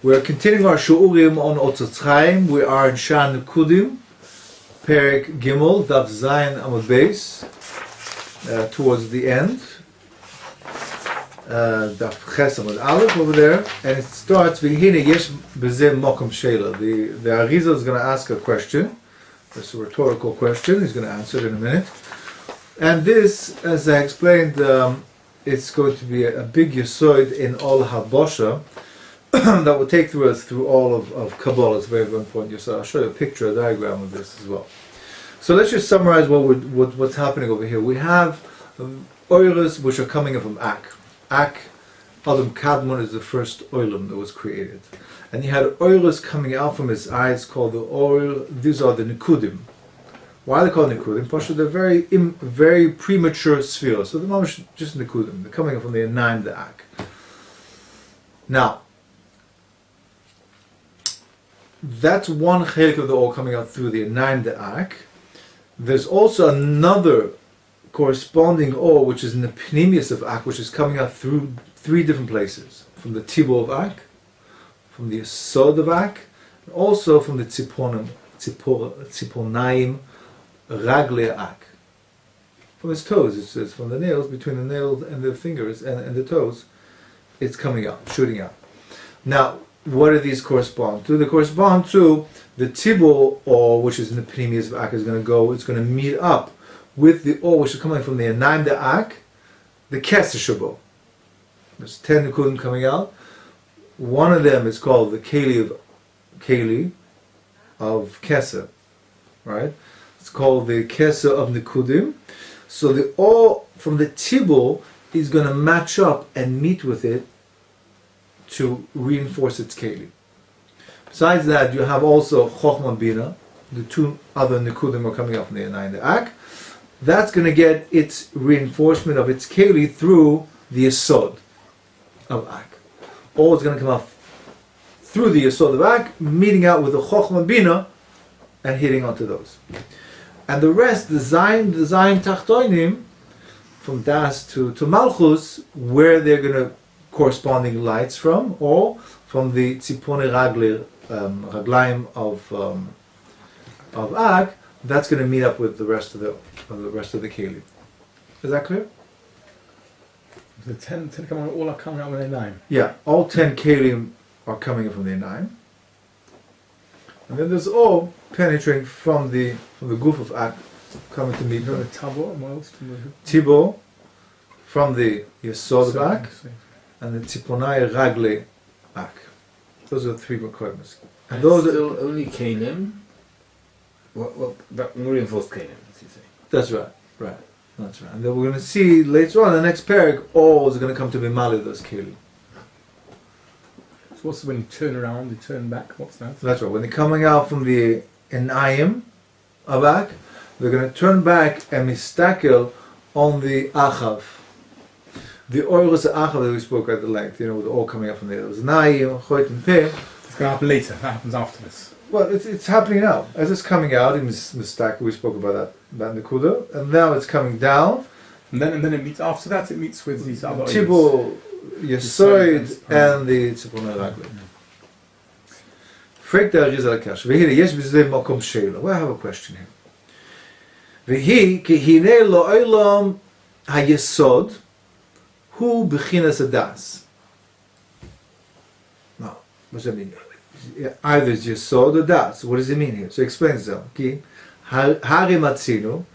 We're continuing our Shiurim on Otzrot Chaim. We are in Shaar Nekudim, pereck Gimel, Daf Zayin Amud Beis, towards the end. Daf Ches Amud Aleph over there, and it starts V'hine yesh b'zeh mokom sheila. The Arizal is going to ask a question. It's a rhetorical question. He's going to answer it in a minute. And this, as I explained, it's going to be a big yesod in all Habosha that will take us through all of Kabbalah. It's a very, very important yesod. I'll show you a picture, a diagram of this as well. So let's just summarize what's happening over here. We have oilas which are coming in from Ak. Ak, Adam Kadmon, is the first oilam that was created. And you had oilas coming out from his eyes called the oil. These are the Nekudim. Why are they called Nekudim? Pasha, they're very premature spheres. So the mom is just Nekudim. They're coming from the Enaim, the Ak. Now, that's one chelik of the oil coming out through the Enaim, the Ak. There's also another corresponding oil which is in the Pnimius of Ak, which is coming out through three different places. From the Tibor of Ak, from the Yesod of Ak, and also from the Tziponaim Ragle Ak. From his toes, it says, from the nails, between the nails and the fingers and the toes, it's coming out, shooting out. Now, what do these correspond to? They correspond to the Tibor oil, which is in the Pnimius of Ak, it's going to meet up with the oil which is coming from the Enaim de Ak, the Keser Shabo. There's 10 Nekudim coming out. One of them is called the Keli of Keser, right? It's called the Keser of Nekudim. So the oil from the Tibor is going to match up and meet with it to reinforce its Keli. Besides that, you have also Chochma Bina. The two other Nekudim are coming up from the Enaim de Ak. That's going to get its reinforcement of its Keli through the Yesod of Ak. All is going to come out through the Yesod of Ak, meeting out with the Chochma Bina and hitting onto those. And the rest, the Zayin Tachtoinim, from Das to Malchus, where they're going to corresponding lights from, or from the Tzipone Raglaim of Ak, that's going to meet up with the rest of the Keli. Is that clear? The 10 all are coming out with their name. Yeah, all 10 Kelim are coming in from the Enaim. And then there's all penetrating from the goof of Ak, coming to meet the Tabo, and what else? Tibo, from the Yesod of Ak, and the Tziponai Ragle Ak. Those are the three Mekoimas. And those are still only Kelim. Well, that reinforced Kelim, as you say. That's right. That's right. And then we're going to see later on, the next pereck, all is going to come to Bimali, those Kelim. So what's when you turn around, you turn back, what's that? That's right. When they're coming out from the Enayim of Ak, they're going to turn back and mistakel on the Achav. The oilus Achav that we spoke at the length, with all coming up from there. There was Enayim, Choit and Peh. It's going to happen later. That happens after this. Well, it's happening now. As it's coming out in Mistakel, we spoke about that Nekuda, and now it's coming down. And then it meets, after that, it meets with these other Tibor, Yesoid, and the Tzipona Ragli. Frek the Arizal Kash. V'hine, yesh b'zeh mokom sheila. Well, I have a question here. V'hi, ki hine lo olam ha-yesod, hu b'chinas adas. Now, what does that mean? Either it's Yesod or Das. What does it mean here? So explain it. Ki hari matzinu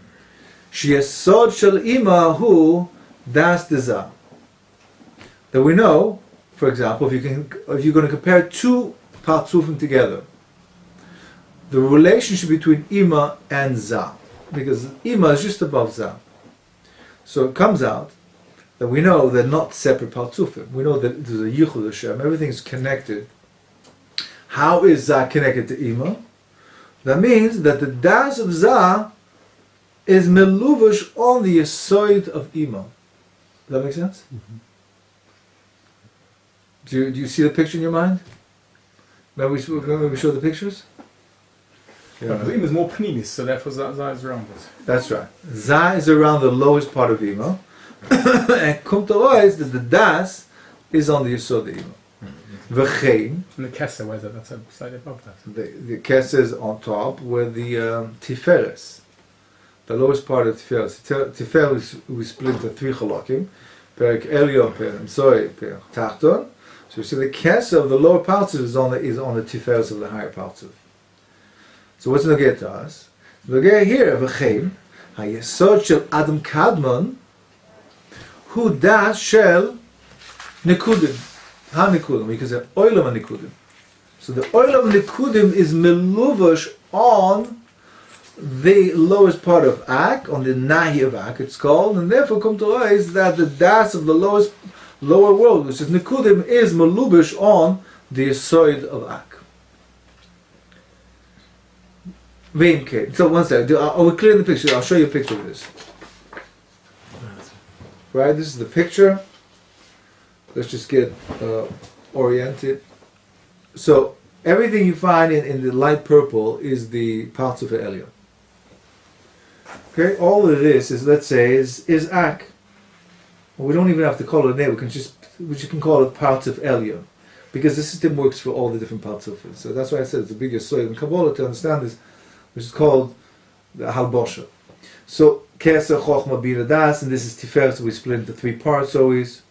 sheyesod shel ima hu das deza. That we know, for example, if you're going to compare two partzufim together, the relationship between ima and za, because ima is just above za. So it comes out that we know they're not separate partzufim. We know that there's a yichud Hashem. Everything's connected. How is Za connected to Ima? That means that the Das of Za is meluvush on the Yesoid of Ima. Does that make sense? Mm-hmm. Do you see the picture in your mind? Remember we showed the pictures? Yeah. Ima is more pnimis, so therefore Za is around it. That's right. Za is around the lowest part of Ima. And Kum Torah is that the Das is on the Yesod of Ima. V'chein. And the Kesser, where's that? That's slightly above that. The Kesser is on top, where the Tiferes, the lowest part of Tiferes. Tiferes we split into 3 chalakim. Pereck Elyon, pereck Emsoy, pereck Tachton. So you see the Kesser of the lower parts of it is on the Tiferes of the higher parts of it. So what's Nogeh to us? Nogeh here, V'chein, Hayesod shel Adam Kadmon, Hu das shel Nekudim. Ha-Nekudim, because the Olam Nekudim. So the Olam Nekudim is meluvash on the lowest part of Ak, on the Nahi of Ak, it's called, and therefore come to realize that the Das of the lower world, which is Nekudim, is meluvash on the Yesod of Ak. So one second, are we clear in the picture? I'll show you a picture of this. Right, this is the picture. Let's just get oriented. So everything you find in the light purple is the parts of the Elyon. Okay, all of this is, let's say, is Ak. Well, we don't even have to call it a name. We can call it parts of Elyon, because the system works for all the different parts of it. So that's why I said it's the biggest soil in Kabbalah to understand this, which is called the Halbosha. So Keser, Chochma, Bina, Das, and this is Tiferes. We split into 3 parts always.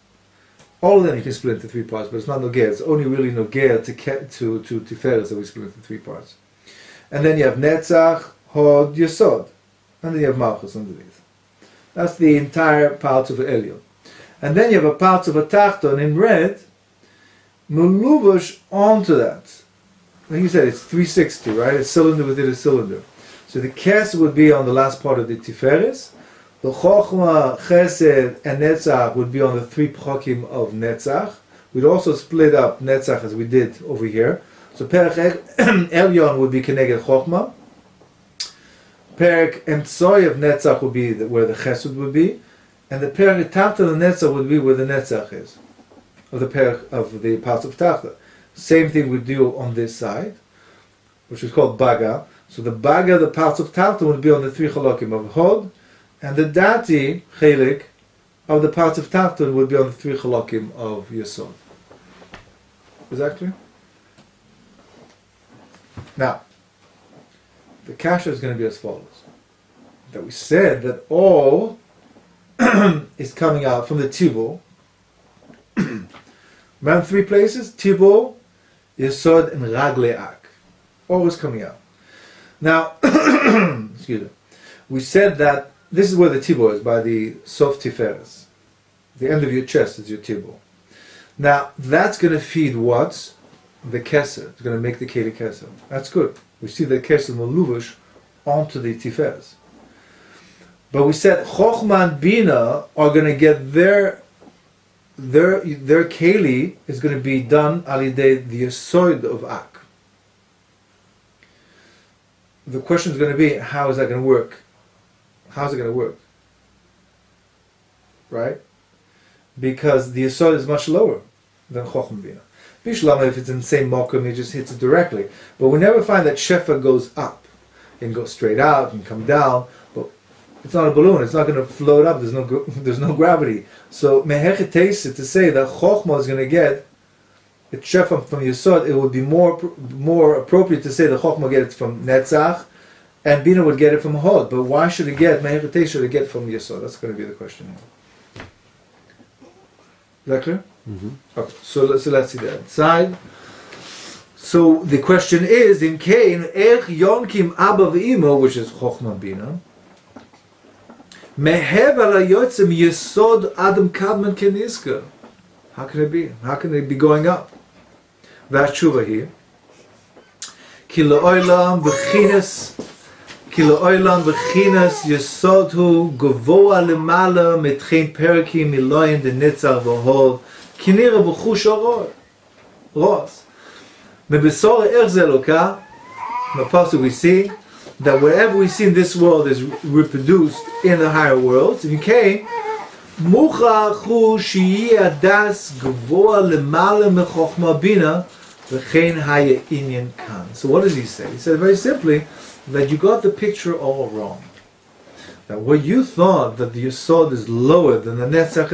All of them you can split into 3 parts, but it's not Nogeh. It's only really Nogeh to Tiferes that we split into 3 parts. And then you have Netzach, Hod, Yesod. And then you have Malchus underneath. That's the entire parts of the Elyon. And then you have a parts of a Tachton in red, Meluvash onto that. Like you said, it's 360, right? A cylinder within a cylinder. So the Kes would be on the last part of the Tiferes. The Chochma, Chesed, and Netzach would be on the 3 Prokim of Netzach. We'd also split up Netzach as we did over here. So Pereck Elyon would be Keneged Chochma. Pereck Emtsoy of Netzach would be where the Chesed would be. And the Pereck Tachta of Netzach would be where the Netzach is. Of the Pereck of the parts of Tachta. Same thing we do on this side, which is called Baga. So the Baga, the parts of Tachta, would be on the 3 Chalakim of Hod. And the Dati, Chelik, of the parts of Tachton would be on the 3 Chalakim of Yesod. Is that clear? Now, the Kasha is going to be as follows. That we said that all is coming out from the Tibur. Remember 3 places? Tibur, Yesod, and Ragle Ak. All is coming out. Now, excuse me. We said that this is where the Tibur is, by the Sof Tiferes. The end of your chest is your Tibur. Now, that's going to feed what? The Keser. It's going to make the Keli Keser. That's good. We see the Keser Meluvash onto the Tiferes. But we said Chochma and Bina are going to get their Keli is going to be done alidei the Yesod of Ak. The question is going to be, how is that going to work? How's it going to work? Right? Because the Yesod is much lower than Chochma Bina. Bishlama, if it's in the same mokum, it just hits it directly. But we never find that Shefa goes up. It can go straight out and come down, but it's not a balloon. It's not going to float up. There's no gravity. So mehechetesi to say that Chochma is going to get its Shefa from Yesod, it would be more appropriate to say that Chochma get it from Netzach, and Bina would get it from Hod. But why should it get mehechetesi? Should it get from Yesod? That's going to be the question here. Is that clear? Mm-hmm. Okay, so let's see that side. So the question is, in Cain, Ech Yonkim Abba V'Imo, which is Chochma Bina, Mehev ala Yotzim Yesod Adam Kadman Keniska. How can it be? How can it be going up? Vashuva here. Ki la'olam b'chinas Yesod hu Gavoa lemala metchein perekim miloyin de Netzach v'Hod Kinira b'chush Ros. Mebesor Erzeh Eloka. In the passage we see that whatever we see in this world is reproduced in the higher worlds. In Cain, Muchach hu sheyeh das Gavoa lemala mechochma bina v'chein haya inyan kan. So what does he say? He said very simply that you got the picture all wrong. That what you thought that the Yesod is lower than the Netzach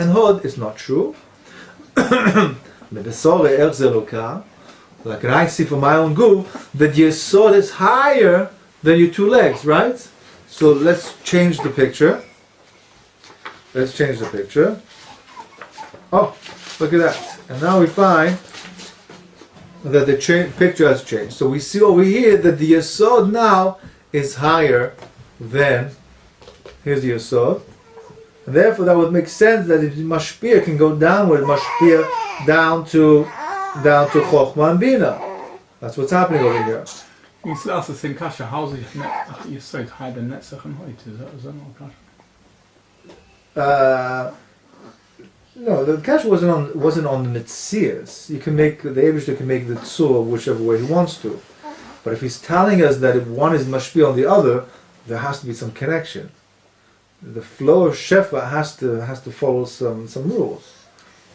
and Hod is not true. Like I see from my own goof that Yesod is higher than your two legs, right? So let's change the picture. Let's change the picture. Oh, look at that. And now we find that the picture has changed. So we see over here that the Yesod now is higher than, here's the Yesod. And therefore that would make sense that if Mashpia can go downward, Mashpia down to Chochmah and Bina. That's what's happening over here. You can still ask the same kasha. How is the Yesod higher than Netzach and Hoyt? Is that not a kasha? No, the kasha wasn't on the Metzias. You can make the Eibishter can make the tzur whichever way he wants to. But if he's telling us that if one is mashpia on the other, there has to be some connection. The flow of shefa has to follow some rules.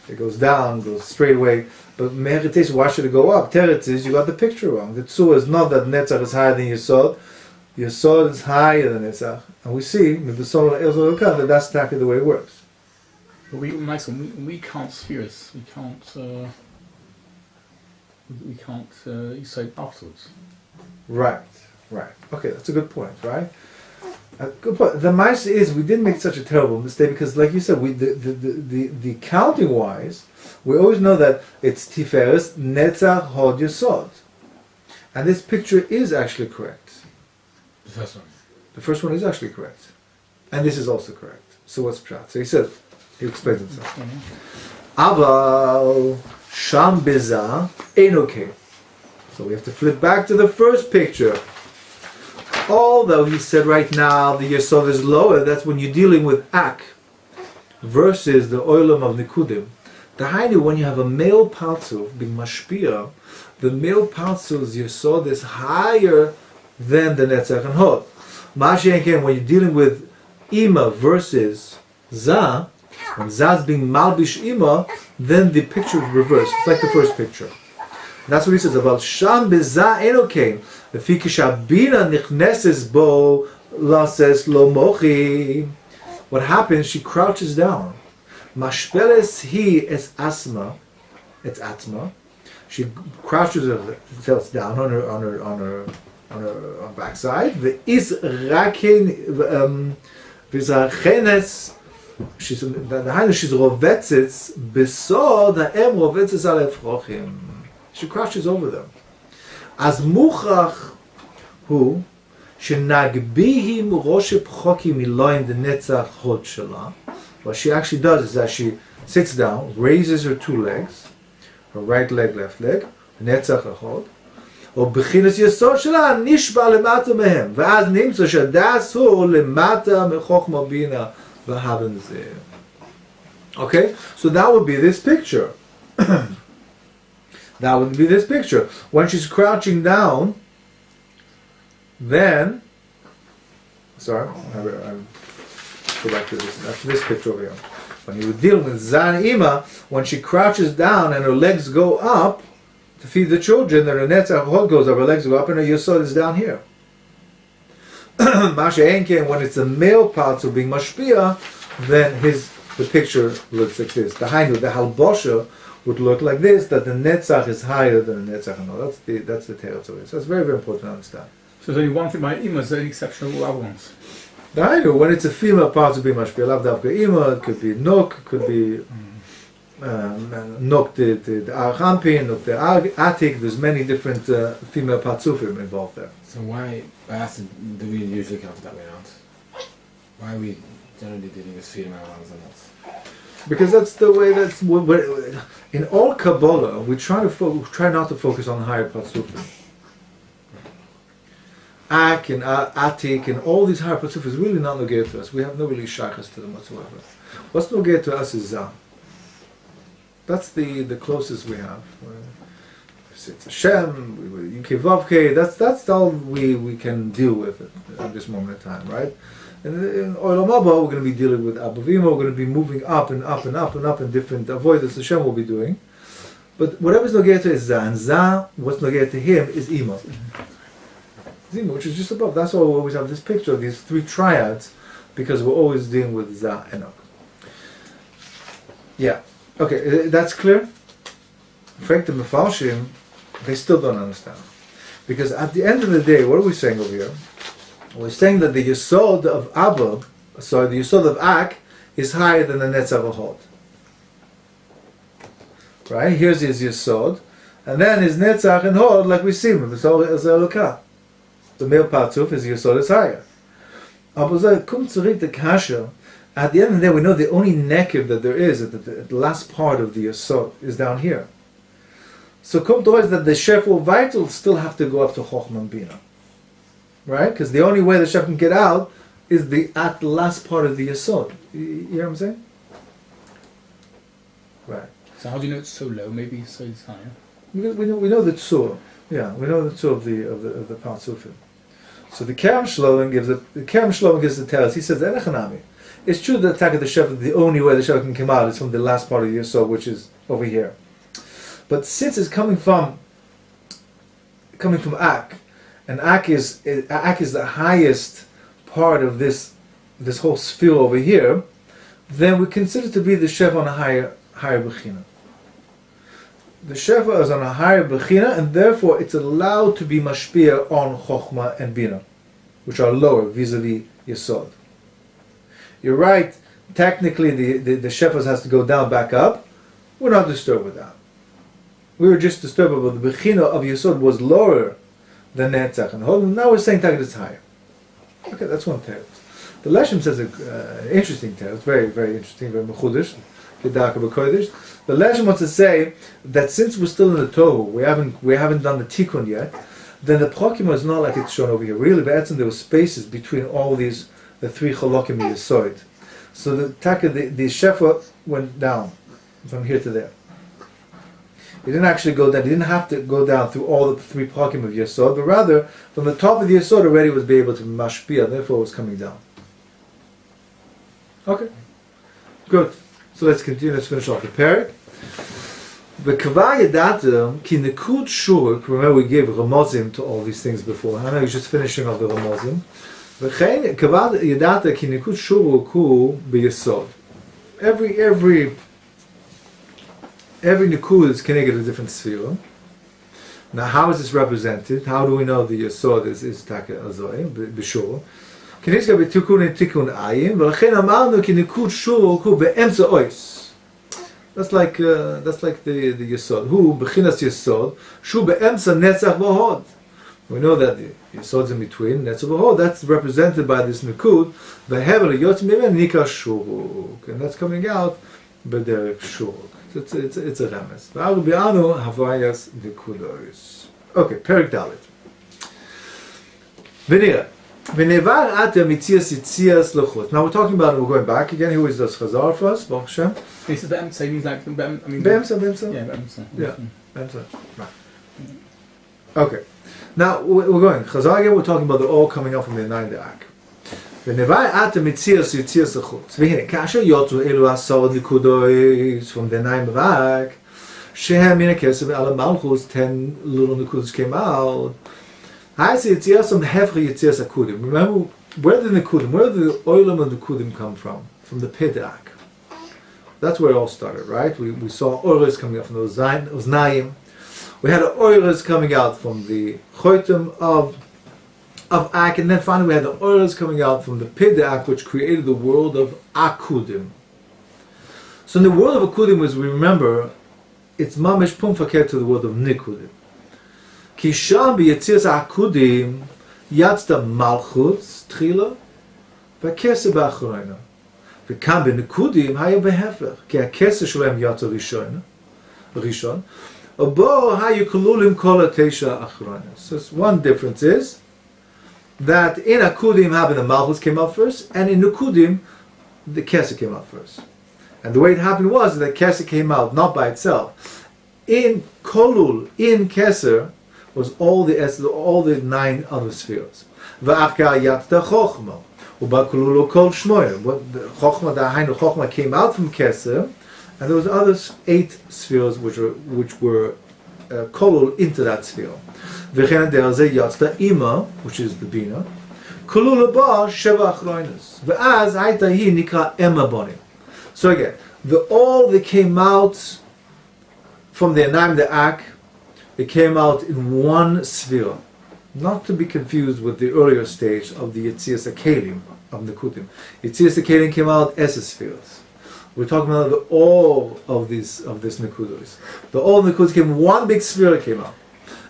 It goes down, goes straight away. But Me'eretes, why should it go up? Teretz is you got the picture wrong. The tzur is not that Netzach is higher than Yesod. Yesod is higher than Netzach, and we see that that's exactly the way it works. But we count spheres. We can't Yesod afterwards. Right. Okay, that's a good point, right? Good point. The mice is we didn't make such a terrible mistake because, like you said, the counting wise, we always know that it's Tiferes, Netzach, Hod, Yesod, and this picture is actually correct. The first one. The first one is actually correct, and this is also correct. So what's pshat? So he explains himself. Aval Sham Beza Enoke. So we have to flip back to the first picture. Although he said right now the Yesod is lower, that's when you're dealing with Ak versus the Olam of Nekudim. The Hainu, when you have a male Partzuf being Mashpia, the male Partzuf's Yesod is higher than the Netzach and Hod. Mashiach, when you're dealing with Ima versus Za, when Za is being Malbish Ima, then the picture is reversed. It's like the first picture. That's what he says about Sham Beza Enokein. The Fikishabina Nichneses Bo Lases Lo Mochi. What happens? She crouches down. Mashpeles he es asma, it's atma. She crouches herself down on her backside. The is rakin v'zachenes. She's rovetzes besod ha'em rovetzes al efrochim. She crouches over them. As muchach hu shenagbihim rosh pchokim miloim the netzach hod shela. What she actually does is that she sits down, raises her two legs, her right leg, left leg, netzach hod. או בחינס יסוד שלה נשבע למטה מהם, ואז נמצא שהדס הוא למטה מחוכמה בינה והבן זה. Okay, so that would be this picture. That would be this picture. When she's crouching down, then, sorry, I'll go back to this. That's this picture over here. When you were dealing with Zan Ima, when she crouches down and her legs go up to feed the children, then her netzach hod goes up, her legs go up, and her yesod is down here. Masha Enke, when it's the male parts of being mashpia, then the picture looks like this. The hainu, the halbosha, would look like this, that the netzach is higher than the netzach hod. That's the teretz of it. So it's very, very important to understand. So there's only one thing by ima, is there any exception of all other ones? The hainu, when it's a female part of being mashpia, lav davka ima, it could be nok, it could be nok the archampin, nok the atik. There's many different female patzufim involved there. So why do we usually count it that way out? Why are we generally dealing with female ones and not? Because that's the way. In all Kabbalah, we try not to focus on the higher patzufim. Ak and atik and all these higher patzufim is really not nogeh to us. We have no really shaykhs to them whatsoever. What's nogeh to us is zah. That's the closest we have. It's Hashem, Yukivavke, that's all we can deal with at this moment in time, right? And in Olam Haba, we're going to be dealing with Abavima, we're going to be moving up and up and up and up in different avoidance Hashem will be doing. But whatever's Nogeh to is Zah, and Zah, what's Nogeh to him is Ima. Zima, which is just above. That's why we always have this picture of these three triads, because we're always dealing with Zah and Ok. Yeah. Okay, that's clear? Frank the Mefarshim, they still don't understand. Because at the end of the day, what are we saying over here? We're saying that the Yesod of Abba, sorry, the Yesod of Ak, is higher than the Netzach V'Hod. Right? Here's his Yesod. And then his Netzach and Hod, like we see him, the male Partzuf, his Yesod is higher. At the end of the day, we know the only Nekudim that there is, at the last part of the Yesod, is down here. So come to us that the Shef or Vital still have to go up to Chochmah and Bina. Right? Because the only way the Shef can get out is at the last part of the Yesod. You hear what I'm saying? Right. So how do you know it's so low? Maybe it's higher. We know the Tzur. Yeah, we know the Tzur of the Partzufim. So the Kerem Shlomo gives the teres. He says, Enechanami. It's true that the Shef, the only way the Shef can come out is from the last part of the Yesod, which is over here. But since it's coming from Ak, and Ak is the highest part of this whole sphere over here, then we consider to be the Shef on a higher Bechina. The Shefa is on a higher Bechina, and therefore it's allowed to be mashpia on Chochmah and Bina, which are lower vis-a-vis Yesod. You're right, technically the Shefa has to go down, back up. We're not disturbed with that. We were just disturbed about the Bechina of Yesod was lower than Netzach and Hod, and now we're saying that it's higher. Okay, that's one teretz. The Leshem says an interesting teretz, very, very interesting, very mechudish. The Leshem wants to say that since we're still in the Tohu, we haven't done the Tikkun yet, then the Prokima is not like it's shown over here. Really, there were spaces between all these, the three Chalokim Yesod. So the Shefa went down from here to there. It didn't actually go down. He didn't have to go down through all the three Prakim of Yesod, but rather from the top of the Yesod already was be able to mashpia, therefore it was coming down. Okay, good. So let's continue. Let's finish off the pereck. The Kavah Yadatim ki Nekud Shur. Remember we gave Ramazim to all these things before. I know you're just finishing off the Ramazim. The Kavah Yadatim ki Nekud Shur ku b'Yesod. Every Nekud is connected to a different sphere. Now, how is this represented? How do we know the Yesod is Taka Azoy, B'Shur? K'nizka b'Tikun and Tikun Ayim, v'lachen amarnu ki Nekud Shur ku be'emza ois. That's like the Yesod. Who b'chinas Yesod, Shu be'emza Netzach v'Hod. We know that the Yesod's in between Netzach v'Hod. That's represented by this Nekud. V'hevel yotz mimen nikar Shuruk, and that's coming out b'derek Shuruk. It's a remes. V'arubianu havayas v'kudoris. Okay, pereck dalet. V'nira. V'nevar atem mitzias yitzias l'chut. Now we're talking about, we're going back again. Who is this Chazar for us? Baruch Hashem. He said be'emsa means like be'emsa. Yeah, be'emsa. Yeah, be'emsa. Right. Okay. Now we're going. Chazar again. We're talking about the all coming up from the 9th Ak. ונבאי אתם מציאס יציאס החוץ. והנה, כאשר יוצאו אלו 10 נקודות from the 9th Ak, שהם מן הכסף ועל המלכוס 10 little נקודות came out, הייס יציאס from hefre יציאס הקודים. Remember, where did the oilam of the Nekudim come from? From the pereck. That's where it all started, right? We saw oilas coming out from those Oznaim. We had oilas coming out from the choitim of Ak, and then finally we had the oilas coming out from the pereck, which created the world of Akudim. So in the world of Akudim, as we remember, it's mamish pumfaket to the world of Nekudim. Ki sham b'yetzias Akudim yatzta malchutz tchila v'keseh b'achroina v'kam b'nekudim haya b'hefech ki hakeseh shalem yatza rishon obo hayu kolulim kol ha'teisha achroina. So one difference is that in Akudim the Malchus came out first, and in Nekudim the Keseh came out first. And the way it happened was that Keseh came out not by itself. In Kolul, in Keseh, was all the 9 other spheres. V'achka yatta Chochma, uba Kolul kol shmoyim. The Chochma came out from Keseh, and there was other 8 spheres which were Kolul into that sphere. V'chen derze yatzta ima, which is the bina. Kolul ba sheva achroinas. V'az hayta hi nikra ema bonim. So again, all that came out from the Enaim the Ak, it came out in one sphere. Not to be confused with the earlier stage of the Yetzias HaKelim of Nekudim. Yetzias HaKelim came out as spheres. We're talking about the all of this Nekudos. The all Nekudos came, one big sphere came out.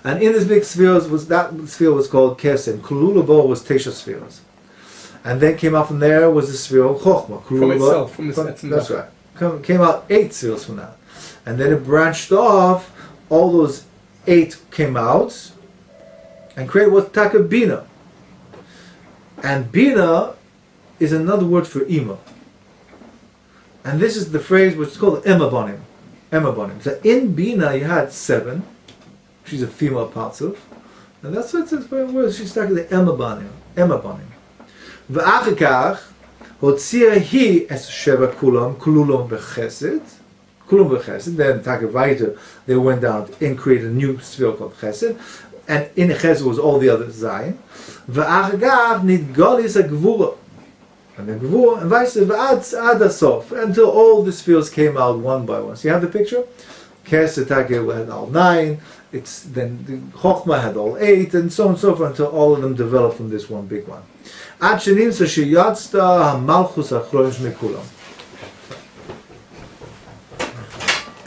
And in this big sphere was called Kesem. Kululabo was Tesha spheres. And then came out from there was the sphere of Chochmah. From itself, from the that's right. Came out 8 spheres from that. And then it branched off, all those 8 came out, and created what Taka Bina. And Bina is another word for Ima. And this is the phrase which is called Emabonim. Emabonim. So in Bina you had 7. She's a female patzuf. And that's what it's word. She's talking the Emabonim. Emabonim. V'achikach hotzia hi es sheva kulam kululom b'chesed. Kulum b'chesed. Then Taka weiter they went down and created a new sphere called chesed. And in chesed was all the other zayin. V'achikach nidgolis a gvura. And then Gvur, and vice versa, until all the spheres came out one by one. So you have the picture? Kesed had all 9, then the Chochmah had all 8, and so on and so forth, until all of them developed from this one big one. Ad shenimtza sheyatzta hamalchus achrosh mekulam.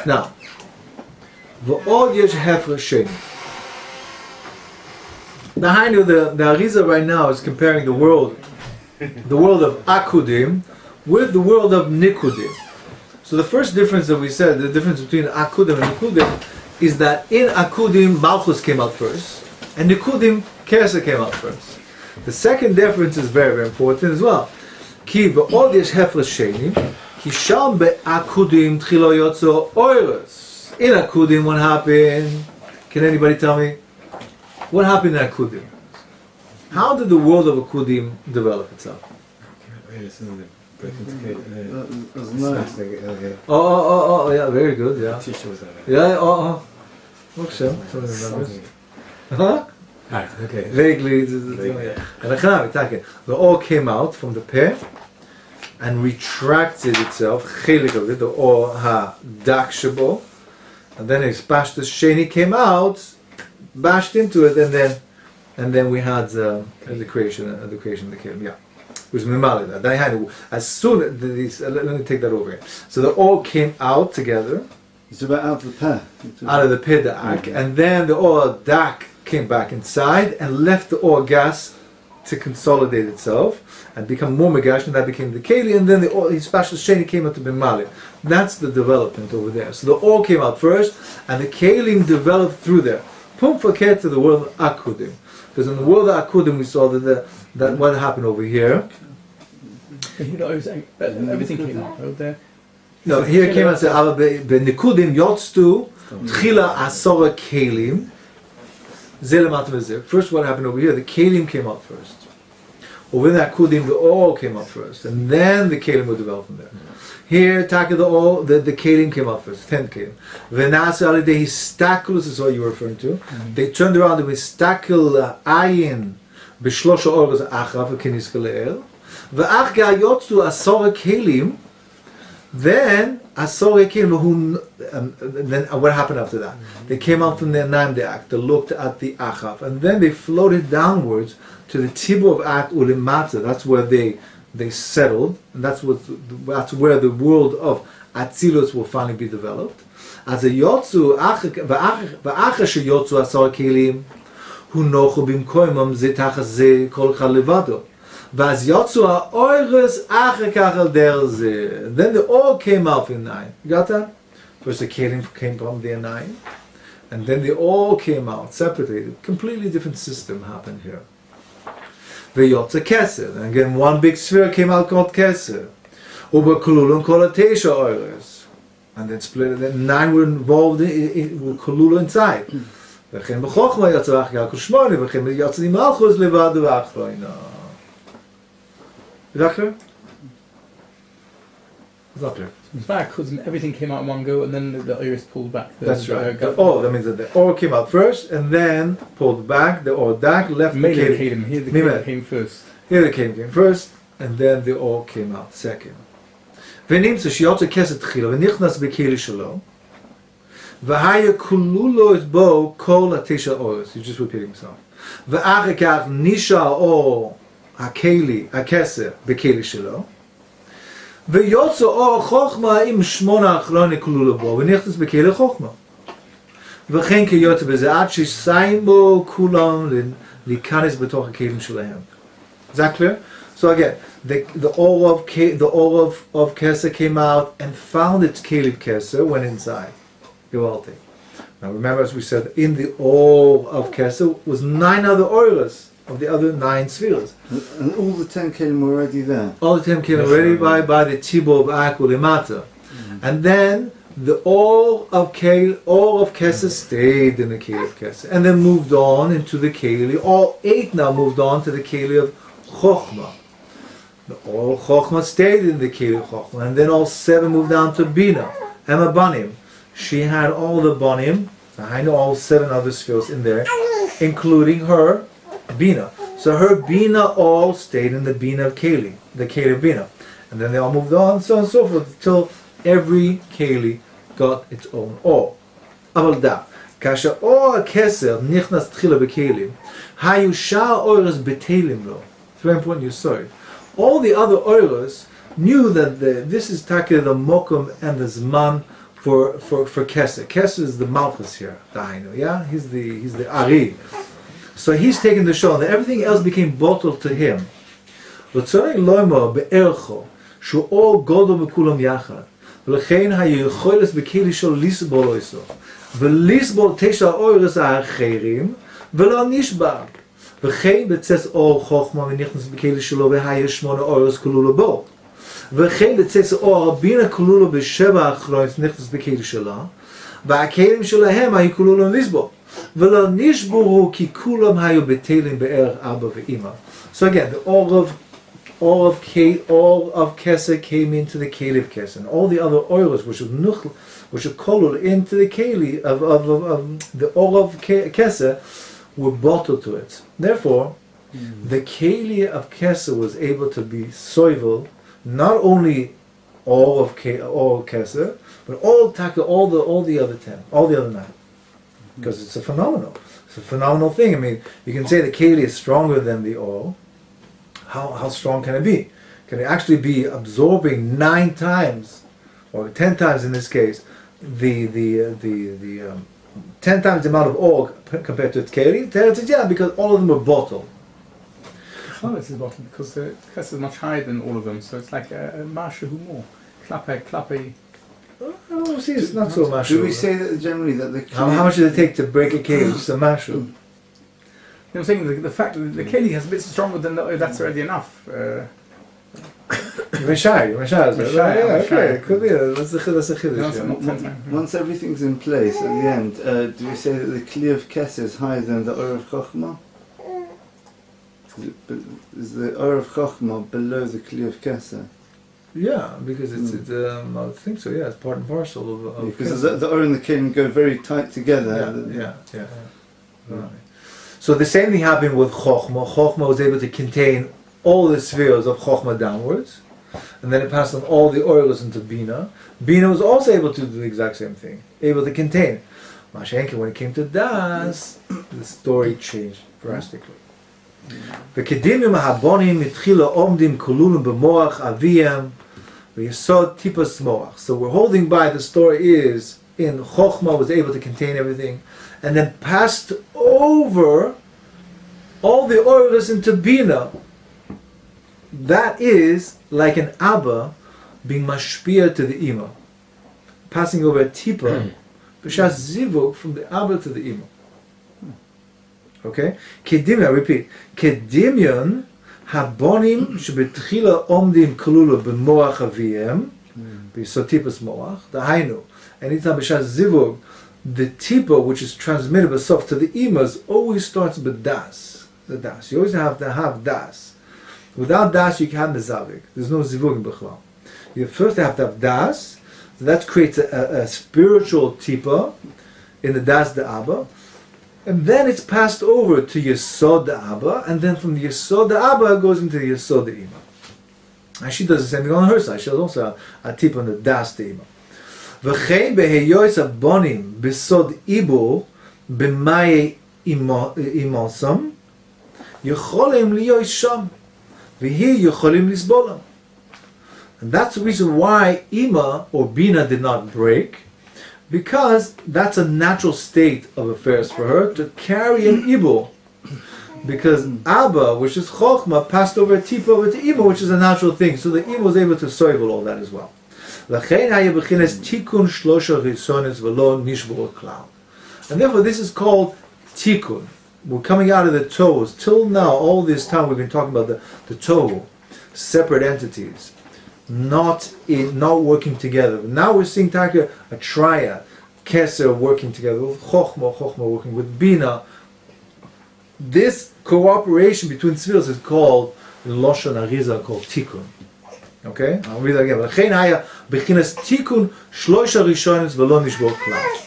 Now, v'od yesh hefra sheni. Behind you, the Arizal right now is comparing the world of Akudim with the world of Nekudim. So the first difference that we said, the difference between Akudim and Nekudim, is that in Akudim Malchus came out first, and Nekudim Kesed came out first. The second difference is very, very important as well. Ki v'od yesh hefresh sheni, ki sham be'Akudim tchilo yotzo oiros. In Akudim, what happened? Can anybody tell me? What happened in Akudim? How did the world of Akudim develop itself? Oh, yeah, very good, yeah. Yeah, Somebody remembers. Huh? Okay. Vaguely. The ore came out from the peh and retracted itself, chelik of it, the ore ha-dak shabo, and then his pashtus sheni came out, bashed into it, and then we had the creation of the Kelim. Yeah, it was mimali that. As soon as these, let me take that over here. So the all came out together. It's about out of the peh. Out of the peh dak, and then the all dak came back inside and left the all gas to consolidate itself and become more megash, and that became the keli, and then his special sheni came out to bimali. That's the development over there. So the all came out first, and the kelim developed through there. Pum forget to the world of Akudim. Because in the world of Akudim we saw that what happened over here. Everything came out over there. No, here came and said, Nekudim yotztu tchila asora kelim. First what happened over here, the kelim came out first. Over in the Akudim, the all came out first. And then the kelim would develop from there. Here, Taka, the kelim came out first, 10 kelim. Venasa alidei histakulus is what you were referring to. They turned around and histakel ayin b'shlosha orgos achav v'kenis kaleel. V'ach ga'yotzu asora kelim. Then asora kelim. Then what happened after that? They came out from their naim de'ak. They looked at the achav, and then they floated downwards to the tibur of ak ulimata. That's where they settled, and that's where the world of Atzilus will finally be developed. As a yotzu va'achas yotzu asar kelim hu nochu bimkoimam zetachas ze kol chalevado v'az yotzu ha'oires achakach al der ze. Then they all came out in 9. You got that? First the kelim came from their 9, and then they all came out separated. Completely different system happened here. V'yotza Kesed. And again, one big sphere came out called Kesed. Uber Kulula and Kolatesha oilers. And then split it. Then 9 were involved with Kulula inside. V'chen b'chochma yotza v'achya kushmoni. V'chen yotza di malchus levadu v'achloina. Is that clear? Is that clear? It's back because everything came out in one go, and then the iris pulled back. That's right. That means that the ore came out first, and then pulled back. The ore dak left the kelim. Here the kelim came first. Here the kelim came first, and then the ore came out second. ונמצא שיוצא כסת תחילה ונכנס בכלי שלו V'haya kululo is bo kol hatisha oros. He's just repeating himself. V'achekach nisha or hakeli, hakeser, bekeli shelo. V'yotzo or chochma im shmona achloni kululo bo. V'nichtas bekeli chochma. V'chen ke yotze b'ze ad shishayim bo kulam likanis b'toch hakelim shelehem. Is that clear? So again, the ore of Keser came out and found its Keli of Keser, went inside. Gewaltig. Now remember, as we said, in the ore of Keser was 9 other oilers of the other 9 spheres. And all the 10 Kelim were already there? All the 10 came already by the Tibor of Akul Limata. And then the ore of Keser stayed in the Keli of Keser. And then moved on into the Keli. All 8 now moved on to the Keli of Chochmah. All Chochmah stayed in the Keli of Chochmah, and then all 7 moved down to Bina, Emma Banim. She had all the Banim, I know all 7 other spheres in there, including her Bina. So her Bina all stayed in the Bina of Keli, the Keli of Bina. And then they all moved on, so on and so forth, until every Keli got its own or. אבל דע, כאשר אור הכסר נכנס תחילה בכלים, היו שאר אורס בטלים לו. It's very important you saw it. All the other oilers knew that this is taka the mokum and the zman for Keser. Keser is the malchus here, Dainu, yeah? He's the Ari. So he's taking the show, and everything else became bottled to him. וצריך לומר בערכו, שהוא אור גודל מכולם יחד, ולכן היו יכולת בכלי שלו לסבול אותו, ולסבול 9 אורס האחרים, ולא נשבר. וכן בצס אור חוכמה ונכנס בכלי שלו והיה 8 אורס כלולו בו. וכן בצס אור הבינה כלולו ב7 האחרונים נכנס בכלי שלה, והכלים שלהם היו כלולו לסבול. ולא נשברו כי כולם היו בטלים בערך אבא ואמא. So again, the all of Keser came into the Keli of Keser, and all the other oilers which are colored into the Keli of the all of Keser were bottled to it. Therefore, the Keli of Keser was able to be soivel, not only all of Keser, but all the other 10, all the other 9, because it's a phenomenal thing. I mean, you can say the Keli is stronger than the all. How strong can it be? Can it actually be absorbing 9 times, or 10 times in this case, the 10 times the amount of oil compared to its Keli? The answer is yeah, because all of them are bottled. Oh, it's a bottle because the Keser is much higher than all of them, so it's like a marsha humor, klappe. Oh, see, it's not so much. Do we say that generally that the how much does it take to break a Keli? It's a mashu. I'm saying the fact that the Keli has a bit stronger than that's already enough. Meshai. Yeah, okay, could be. That's a chiddush. Once everything's in place at the end, do we say that the Kli of Keser is higher than the Or of Chochmah? Is the Or of Chochmah below the Kli of Keser? Yeah, because it's I think so. Yeah, it's part and parcel of because the Or and the Kelim go very tight together. Yeah. Right. So the same thing happened with Chochmah. Chochmah was able to contain all the spheres of Chochmah downwards, and then it passed on all the oilers into Bina. Bina was also able to do the exact same thing, able to contain. Mashenka, when it came to Das, the story changed drastically. V'kedimim habonim mitchila omdim kululim b'moach aviyam v'yesod tipas moach. So we're holding by the story is in Chochmah was able to contain everything, and then passed over all the oilers into Bina. That is like an Abba being mashpia to the Ima, passing over a tipa, b'shas zivuk from the Abba to the Ima. Okay? Kedimya, repeat. Kedimyon habonim shebetchila omdim kalula b'moach aviyem b'sotipas moach dahainu. Anytime b'shas zivuk, the tipa which is transmitted b'sof to the imas always starts with das. The das. You always have to have das. Without das, you can't mezavik. There's no zivug in b'chlal. You first have to have das. So that creates a spiritual tipa in the das de Abba, and then it's passed over to Yesod de Abba, and then from the Yesod de Abba it goes into the Yesod de Ima. And she does the same thing on her side. She has also a tipa on the das de Ima. וכן בהיוס הבונים בסוד עיבור במאי אימוסם יכולים להיות שם והיא יכולים לסבולם. And that's the reason why Ima or Bina did not break, because that's a natural state of affairs for her to carry an Ibur. Because Abba, which is Chochma, passed over Tipa over to Ima, which is a natural thing. So the Ima was able to solve all that as well. And therefore this is called Tikkun. We're coming out of the toes. Till now, all this time we've been talking about the toe, separate entities, not working together. Now we're seeing Taka a triad, Keser working together, with Chochma working with Bina. This cooperation between Sfiros is called, in Lashon Arizal, called Tikkun. Okay? I'll read that again. L'chein haya b'chinas Tikkun shloisha rishonos v'lo nishbor klal.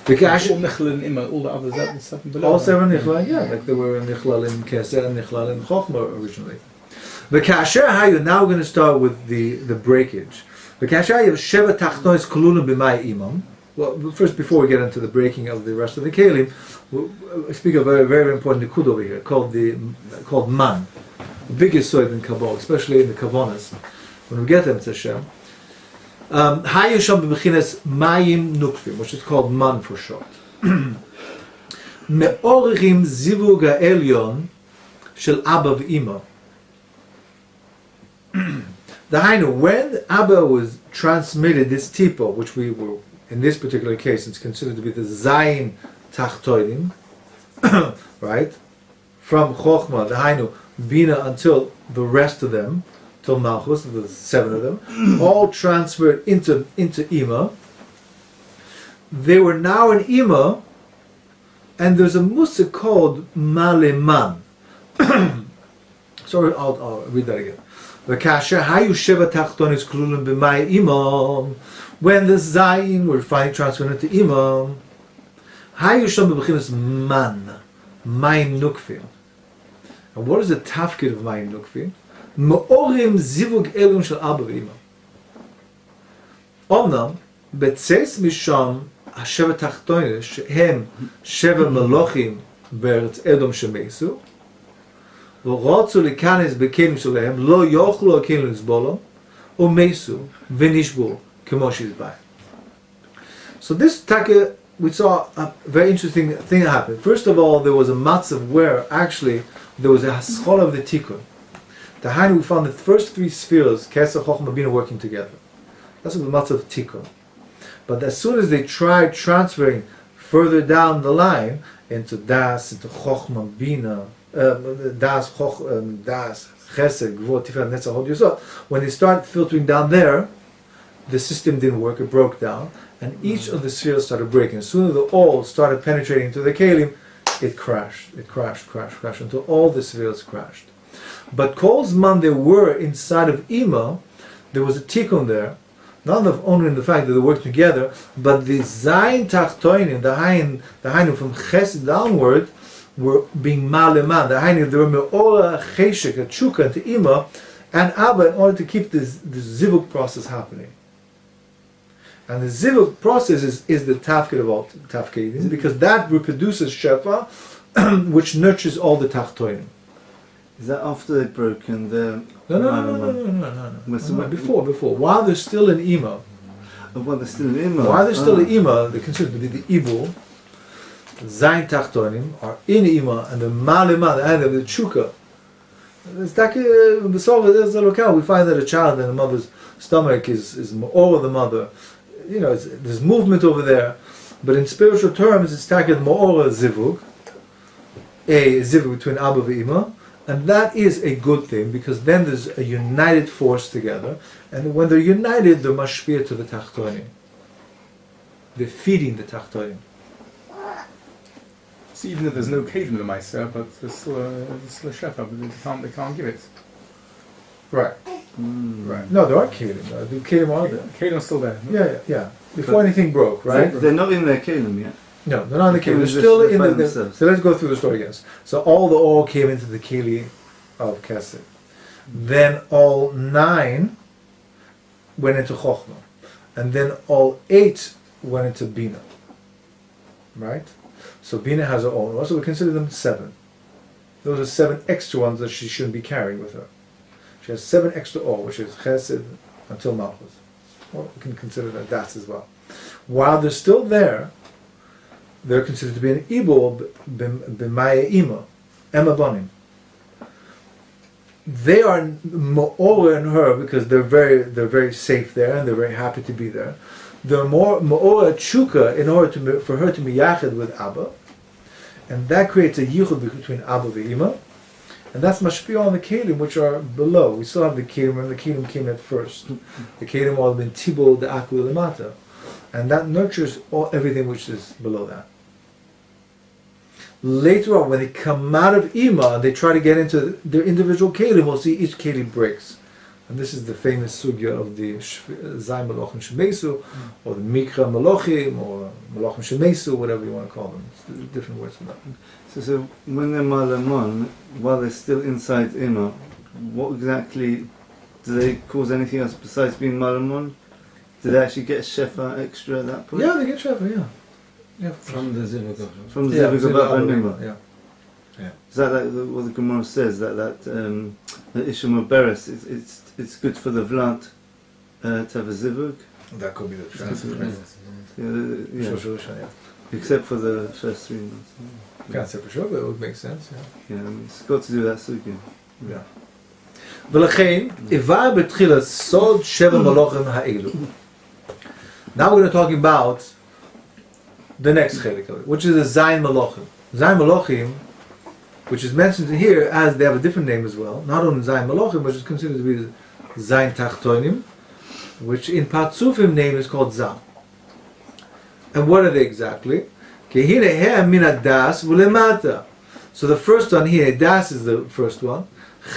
All Nichlal and Ima, all the others, that was seven below. All seven Nichlal, yeah, like there were Nichlal in Keser and Nichlal in Chochma originally. The Kasher Hayu, now we're going to start with the breakage. The Kasher Hayu, Sheva Tachtois Kululim B'mai Imam. Well, first, before we get into the breaking of the rest of the Kelim, we'll speak of a very, very important Nekud over here, called Man. The biggest soil in Kabbalah, especially in the Kavanas. When we get them to Hashem. Hayu Sham B'chinas Mayim Nukfim, which is called Man for short. Me'orechim Zivug Ha'elyon Shel Abba V'Ima. When Abba was transmitted, this tipo, which we were, in this particular case, it's considered to be the Zayin Tachtoidim, right? From Chochma, the Hainu, Bina, until the rest of them, till Malchus, the seven of them, all transferred into Ima. They were now in Ima, and there's a Musa called Maleman. Sorry, I'll read that again. When the Zayin were finally transferred into Imam, Man, Mayim Nukfim. And what is the tafkid of Mayim Nukfim? Me'orim zivug elum shel Abba v'Ima. Omnam, betzes misham hasheva tachtonis shehem sheva melochim be'eretz Edom shemesu, ורצו להיכנס בכלים שלהם, לא יוכלו הכלים לסבולם, ומסו ונשבו כמו שהסבר. So this taka, we saw a very interesting thing happen. First of all, there was a matzav where actually there was a haschol of the tikkun. The Hainu, we found the first three spheres, Keser, Chochma, Bina, working together. That's the matzav of tikkun. But as soon as they tried transferring further down the line into Das, into Chochma, Bina, Das, Chesed, Gvot, Tiferet, Netzach, Hod, Yesod. When they start filtering down there, the system didn't work, it broke down, and each of the spheres started breaking. As soon as the all started penetrating into the Kelim, it crashed, until all the spheres crashed. But Kol Zman they were inside of Ima, there was a tikkun there, not only in the fact that they worked together, but the Zayin Tachtoinim, the Hainu from Chesed downward, were being maleman. The Hainu, they were me'ora cheshek, a chuka, to Ima, and Abba, in order to keep this zivuk process happening. And the zivuk process is the tafkid of all tafkidim, because that reproduces shefa, which nurtures all the tachtoinim. Is that after they've broken the... No. Before. While they're still in Ima. While they're still in Ima? While they're still in Ima, they consider to be the Ibul, Zayin Tachtonim, are in Ima, and the Malima, the end of the Chuka. We find that a child in the mother's stomach is all of the mother. You know, there's movement over there. But in spiritual terms, it's taked Mo'ora Zivug, a Zivug between Abba and Ima. And that is a good thing, because then there's a united force together, and when they're united, they're mashpir to the tachtonim. They're feeding the tachtonim. So even if there's no kelim in the Maisa, but there's still a shefa, but they can't give it. Right. Right. No, there are kelim. The kelim are there. Kelim's still there. Yeah. Before anything broke, right? They're not in their kelim yet. No, they're not in the Keli. They're still in the... So let's go through the story again. So all the oil came into the Keli of Kesed. Then all 9 went into Chochma. and then all 8 went into Bina. Right? So Bina has her own Or, so we consider them 7. Those are 7 extra ones that she shouldn't be carrying with her. She has 7 extra Or, which is Chesed until Malchus. Well, we can consider that Das as well. While they're still there, they're considered to be an Ibor b'maya Ima, Emma Bonim. They are Ma'ora in her because they're very safe there and they're very happy to be there. They're more Ma'ora Chuka in order for her to be Yachid with Abba, and that creates a Yichud between Abba and Ima, and that's Mashpia on the Kelim which are below. We still have the Kelim, and the Kelim came at first. The Kelim all been Tibul the Aku Lamata, and that nurtures everything which is below that. Later on, when they come out of Ima and they try to get into their individual Kelim, we'll see each Kelim breaks. And this is the famous sugya of the Zayin Malochim Shemesu, or the Mikra Malochim, or Malochim Shemesu, whatever you want to call them. It's different words for that. So when they're Malamon, while they're still inside Ima, what exactly, do they cause anything else besides being Malamon? Do they actually get Shefa extra at that point? Yeah, they get Shefa, yeah. Yeah, From the Zivug. From the Zivug of Abba Nima. Yeah. Yeah. Is that like what the Gemara says, that Isham of Beres, it's good for the Vlad to have a Zivug? That could be the truth. Yeah. Except for the first 3 months. Can't say for sure, but it would make sense. Yeah, I mean, it's got to do with that sugya. Yeah. ולכן, איבר בתחילת סוד 7 מלוכים האלו. Now we're going to talk about the next chelik of it, which is the Zayin Malochim. Zayin Malochim, which is mentioned here as they have a different name as well. Not only Zayin Malochim, which is considered to be Zayin Tachtonim, which in Patzufim name is called Zam. And what are they exactly? So the first one here, Das is the first one,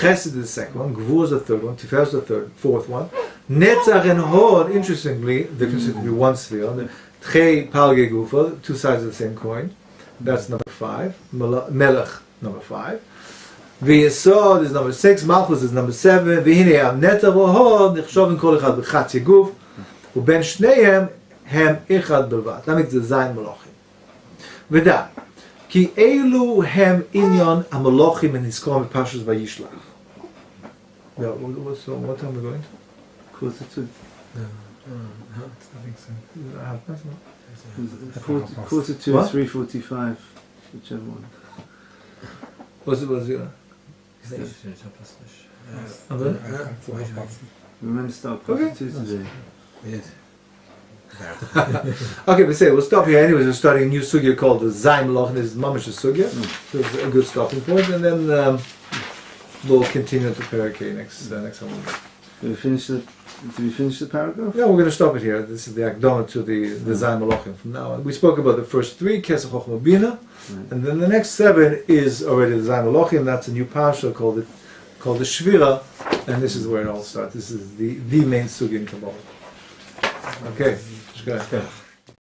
Chesed is the second one, Gvur is the third one, Tifer is the fourth one. Netzach and Hod, interestingly, they're considered to be one sphere. Tchei Palge Gufa, 2 sides of the same coin. That's number 5. Melech, number 5. V'Yesod is number 6. Malchus is number 7. V'Hinei Netzach v'Hod nichshovin kol echad b'chatzi guf uben shneihem hem echad b'vat. That makes the Zayin Malochim. V'da ki elu hem inyon ha-malochim and hiskorim b'Parshas Vayishlach. Yeah, what time are we going to? 1:45. I think so. 1:45, 3:45, whichever one. Was it? We're meant to start 1:45 today. Yes. Okay, but we'll stop here. Anyways, we're starting a new sugya called the Zayin Malochim. This is Mamish sugya, so it's a good stopping point, and then we'll continue to pereck next time. Did we finish the paragraph? Yeah, we're going to stop it here. This is the Akdama to the Zayin Malochim. From now on, we spoke about the first 3, Kesef Chochma Bina, and then the next 7 is already the Zayin Malochim. That's a new parsha called the Shvira, and this is where it all starts. This is the main sugya in Kabbalah. Okay, good.